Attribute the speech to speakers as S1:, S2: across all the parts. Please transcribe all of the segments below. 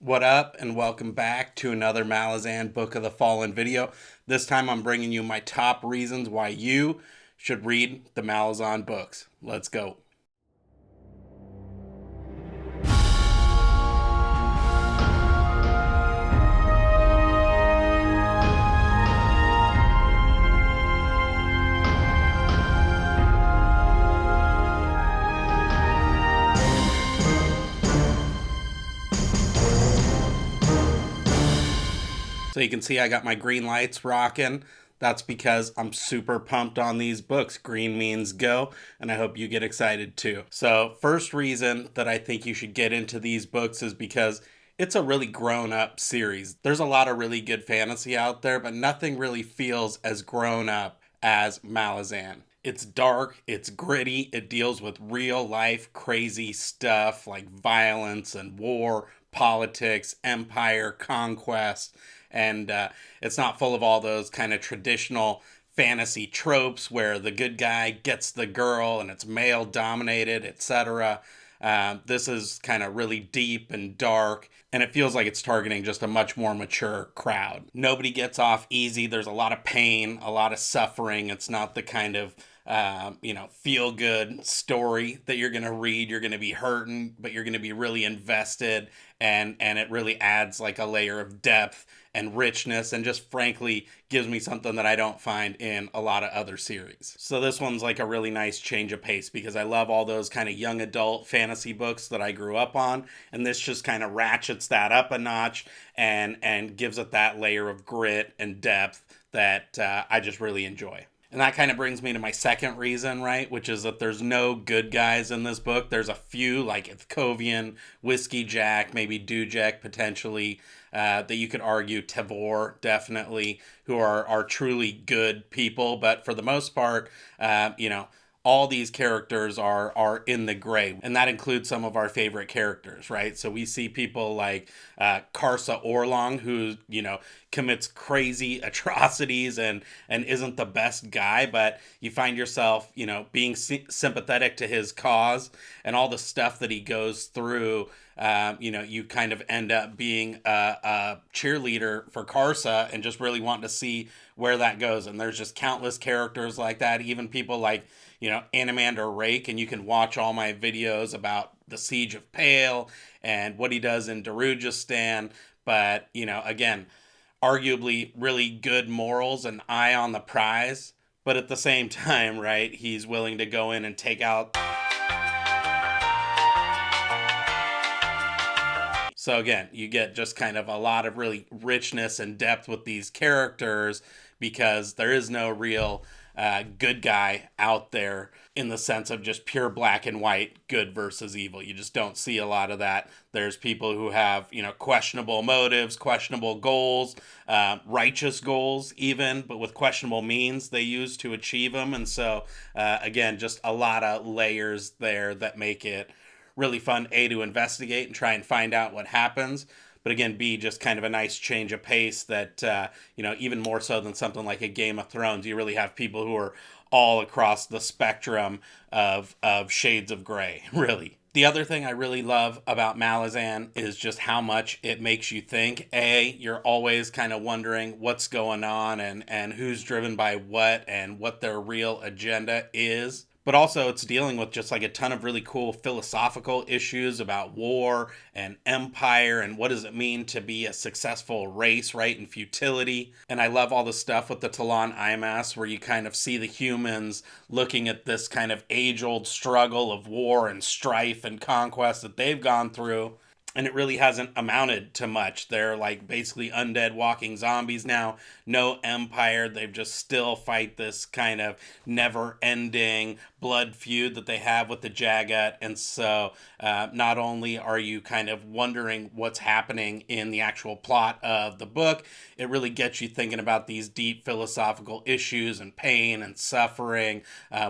S1: What up, and welcome back to another Malazan Book of the Fallen video. This time I'm bringing you my top reasons why you should read the Malazan books. Let's go. So you can see I got my green lights rocking. That's because I'm super pumped on these books. Green means go, and I hope you get excited too. So, first reason that I think you should get into these books is because it's a really grown up series. There's a lot of really good fantasy out there, but nothing really feels as grown up as Malazan. It's dark, it's gritty, it deals with real life crazy stuff like violence and war, politics, empire, conquest, and it's not full of all those kind of traditional fantasy tropes where the good guy gets the girl and it's male dominated, etc. This is kind of really deep and dark, and it feels like it's targeting just a much more mature crowd. Nobody gets off easy. There's a lot of pain, a lot of suffering. It's not the kind of feel good story that you're going to read. You're going to be hurting, but you're going to be really invested, and it really adds like a layer of depth and richness, and just frankly gives me something that I don't find in a lot of other series. So this one's like a really nice change of pace because I love all those kind of young adult fantasy books that I grew up on, and this just kind of ratchets that up a notch and gives it that layer of grit and depth that I just really enjoy. And that kind of brings me to my second reason, right? Which is that there's no good guys in this book. There's a few, like Ithkovian, Whiskey Jack, maybe Dujek potentially, that you could argue, Tavor definitely, who are truly good people. But for the most part, all these characters are in the gray, and that includes some of our favorite characters, right? So we see people like Karsa Orlong, who commits crazy atrocities and isn't the best guy, but you find yourself being sympathetic to his cause and all the stuff that he goes through. You kind of end up being a cheerleader for Karsa and just really wanting to see where that goes. And there's just countless characters like that, even people like Animander Rake, and you can watch all my videos about the Siege of Pale and what he does in Darujistan. But, again, arguably really good morals and eye on the prize. But at the same time, right, he's willing to go in and take out. So again, you get just kind of a lot of really richness and depth with these characters because there is no real good guy out there in the sense of just pure black and white good versus evil. You just don't see a lot of that. There's people who have questionable motives, questionable goals, righteous goals even, but with questionable means they use to achieve them. And so again, just a lot of layers there that make it really fun, A, to investigate and try and find out what happens, but again, B, just kind of a nice change of pace that, even more so than something like a Game of Thrones, you really have people who are all across the spectrum of shades of gray, really. The other thing I really love about Malazan is just how much it makes you think. A, you're always kind of wondering what's going on and who's driven by what and what their real agenda is. But also it's dealing with just like a ton of really cool philosophical issues about war and empire and what does it mean to be a successful race, right, and futility. And I love all the stuff with the Talon Imas where you kind of see the humans looking at this kind of age-old struggle of war and strife and conquest that they've gone through. And it really hasn't amounted to much. They're like basically undead walking zombies now. No empire. They've just still fight this kind of never-ending blood feud that they have with the Jagat. And so not only are you kind of wondering what's happening in the actual plot of the book, it really gets you thinking about these deep philosophical issues and pain and suffering,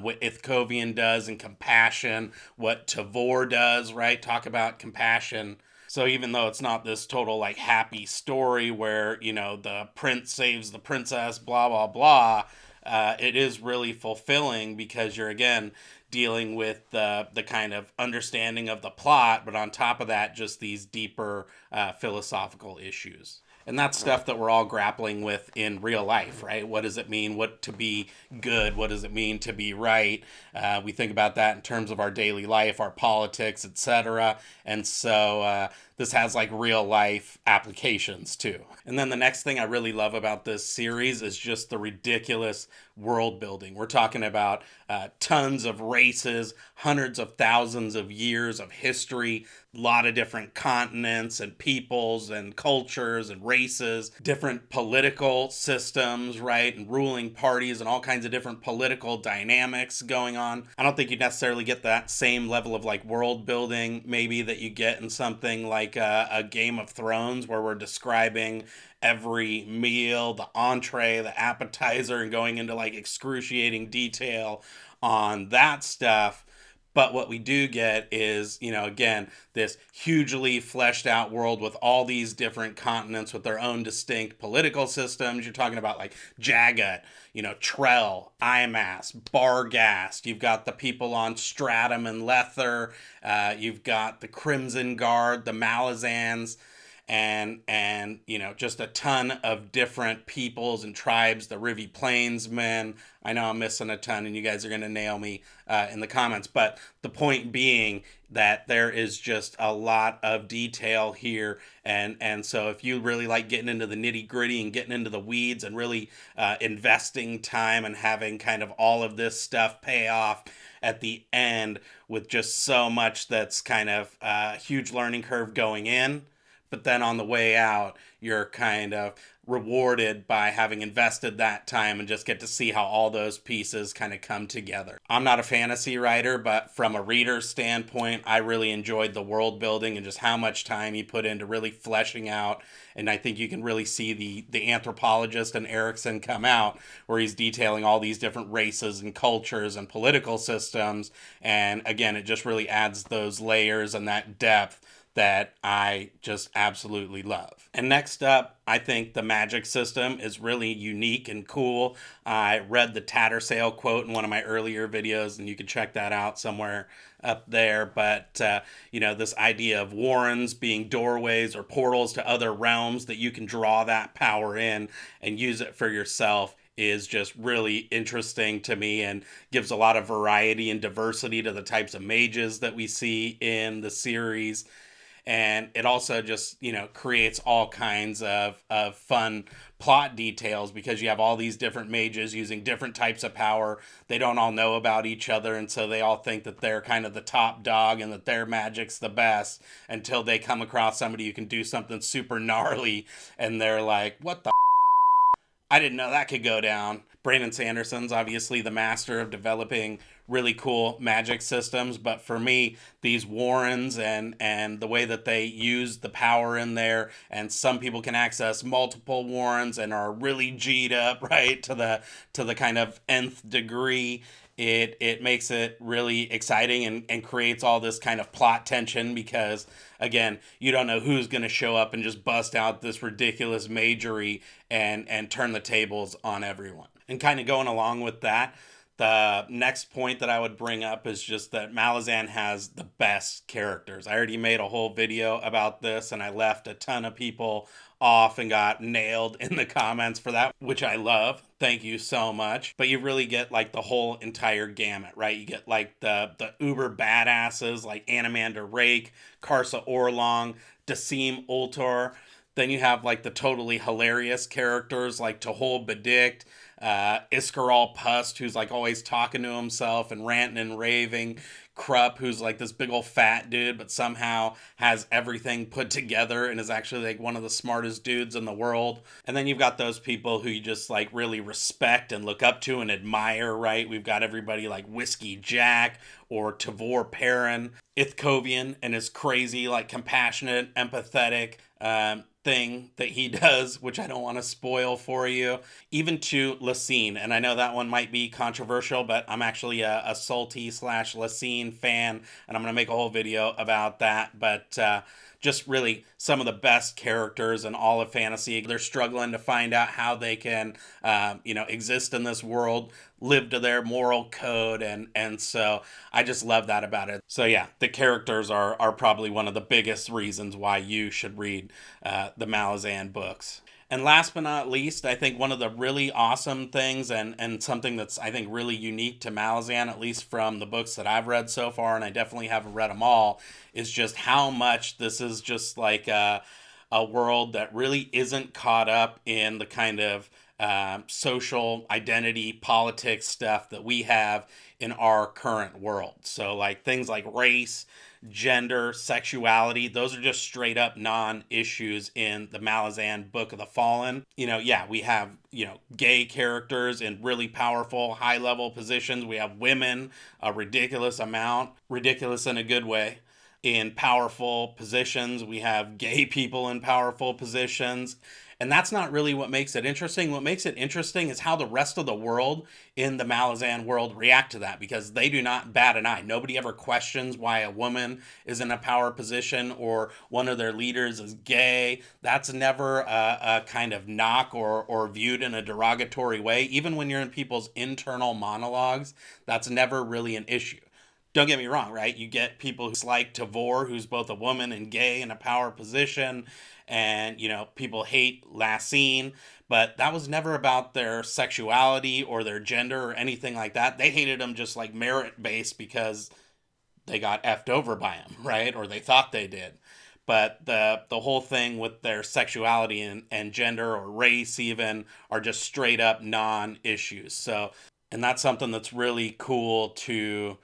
S1: what Ithkovian does and compassion, what Tavor does, right? Talk about compassion. So even though it's not this total like happy story where, the prince saves the princess, blah, blah, blah, it is really fulfilling because you're, again, dealing with the kind of understanding of the plot, but on top of that, just these deeper philosophical issues. And that's stuff that we're all grappling with in real life, right? What does it mean what to be good? What does it mean to be right? We think about that in terms of our daily life, our politics, etc. And so this has like real life applications too. And then the next thing I really love about this series is just the ridiculous world building. We're talking about tons of races, hundreds of thousands of years of history, a lot of different continents and peoples and cultures and races, different political systems, right? And ruling parties and all kinds of different political dynamics going on. I don't think you necessarily get that same level of like world building maybe that you get in something like a Game of Thrones, where we're describing every meal, the entree, the appetizer, and going into like excruciating detail on that stuff. But what we do get is, again, this hugely fleshed out world with all these different continents with their own distinct political systems. You're talking about like Jagat, Trell, Imas, Barghast. You've got the people on Stratum and Lether. You've got the Crimson Guard, the Malazans, and just a ton of different peoples and tribes, the Rivi Plainsmen. I know I'm missing a ton and you guys are going to nail me in the comments, but the point being that there is just a lot of detail here, and so if you really like getting into the nitty gritty and getting into the weeds and really investing time and having kind of all of this stuff pay off at the end with just so much that's kind of a huge learning curve going in, but then on the way out, you're kind of rewarded by having invested that time and just get to see how all those pieces kind of come together. I'm not a fantasy writer, but from a reader's standpoint, I really enjoyed the world building and just how much time he put into really fleshing out. And I think you can really see the anthropologist and Erickson come out, where he's detailing all these different races and cultures and political systems. And again, it just really adds those layers and that depth that I just absolutely love. And next up, I think the magic system is really unique and cool. I read the Tattersail quote in one of my earlier videos, and you can check that out somewhere up there. But, this idea of warrens being doorways or portals to other realms that you can draw that power in and use it for yourself is just really interesting to me and gives a lot of variety and diversity to the types of mages that we see in the series. And it also just, creates all kinds of fun plot details because you have all these different mages using different types of power. They don't all know about each other, and so they all think that they're kind of the top dog and that their magic's the best until they come across somebody who can do something super gnarly, and they're like, what the I didn't know that could go down. Brandon Sanderson's obviously the master of developing really cool magic systems, but for me, these warrens and the way that they use the power in there, and some people can access multiple warrens and are really G'd up, right, to the kind of nth degree. It makes it really exciting and creates all this kind of plot tension because, again, you don't know who's going to show up and just bust out this ridiculous magery and turn the tables on everyone. And kind of going along with that, the next point that I would bring up is just that Malazan has the best characters. I already made a whole video about this, and I left a ton of people off and got nailed in the comments for that, which I love. Thank you so much. But you really get like the whole entire gamut, right? You get like the uber badasses like Animander Rake, Karsa Orlong, Dasim Ultor. Then you have like the totally hilarious characters like Tahol Bedict, Iskar Pust, who's like always talking to himself and ranting and raving. Krupp, who's like this big old fat dude, but somehow has everything put together and is actually like one of the smartest dudes in the world. And then you've got those people who you just like really respect and look up to and admire, right? We've got everybody like Whiskey Jack or Tavor Perrin, Ithkovian and his crazy, like compassionate, empathetic, thing that he does, which I don't want to spoil for you, even to Lacine. And I know that one might be controversial, but I'm actually a Salty / Lacine fan, and I'm going to make a whole video about that. But just really some of the best characters in all of fantasy. They're struggling to find out how they can, exist in this world, live to their moral code, and so I just love that about it. So yeah, the characters are probably one of the biggest reasons why you should read the Malazan books. And last but not least, I think one of the really awesome things and something that's, I think, really unique to Malazan, at least from the books that I've read so far, and I definitely haven't read them all, is just how much this is just like a world that really isn't caught up in the kind of social identity, politics stuff that we have in our current world. So like things like race, gender, sexuality, those are just straight up non-issues in the Malazan Book of the Fallen. We have, gay characters in really powerful, high-level positions. We have women, a ridiculous amount, ridiculous in a good way, in powerful positions. We have gay people in powerful positions. And that's not really what makes it interesting. What makes it interesting is how the rest of the world in the Malazan world react to that, because they do not bat an eye. Nobody ever questions why a woman is in a power position or one of their leaders is gay. That's never a kind of knock or viewed in a derogatory way. Even when you're in people's internal monologues, that's never really an issue. Don't get me wrong, right? You get people who's like Tavor, who's both a woman and gay in a power position, and, people hate Lassine, but that was never about their sexuality or their gender or anything like that. They hated them just like merit-based because they got effed over by him, right? Or they thought they did. But the whole thing with their sexuality and gender or race even are just straight up non-issues. So, and that's something that's really cool to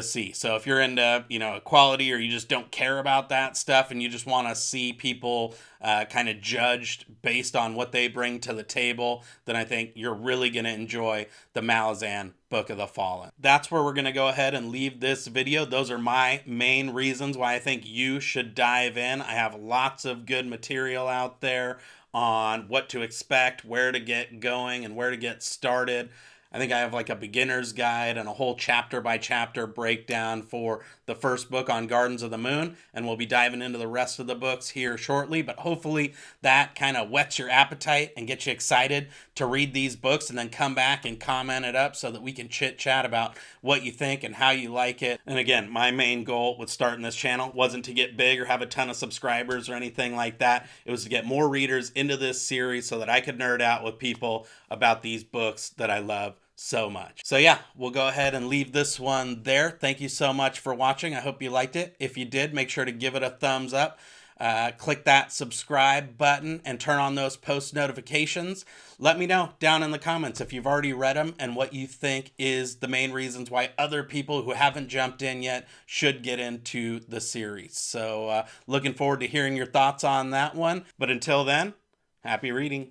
S1: see. So if you're into, equality, or you just don't care about that stuff and you just want to see people kind of judged based on what they bring to the table, then I think you're really going to enjoy the Malazan Book of the Fallen. That's where we're going to go ahead and leave this video. Those are my main reasons why I think you should dive in. I have lots of good material out there on what to expect, where to get going, and where to get started. I think I have like a beginner's guide and a whole chapter by chapter breakdown for the first book on Gardens of the Moon, and we'll be diving into the rest of the books here shortly, but hopefully that kind of whets your appetite and gets you excited to read these books, and then come back and comment it up so that we can chit chat about what you think and how you like it. And again, my main goal with starting this channel wasn't to get big or have a ton of subscribers or anything like that. It was to get more readers into this series so that I could nerd out with people about these books that I love so much. So yeah, we'll go ahead and leave this one there. Thank you so much for watching. I hope you liked it. If you did, make sure to give it a thumbs up. Click that subscribe button and turn on those post notifications. Let me know down in the comments if you've already read them and what you think is the main reasons why other people who haven't jumped in yet should get into the series. So looking forward to hearing your thoughts on that one. But until then, happy reading.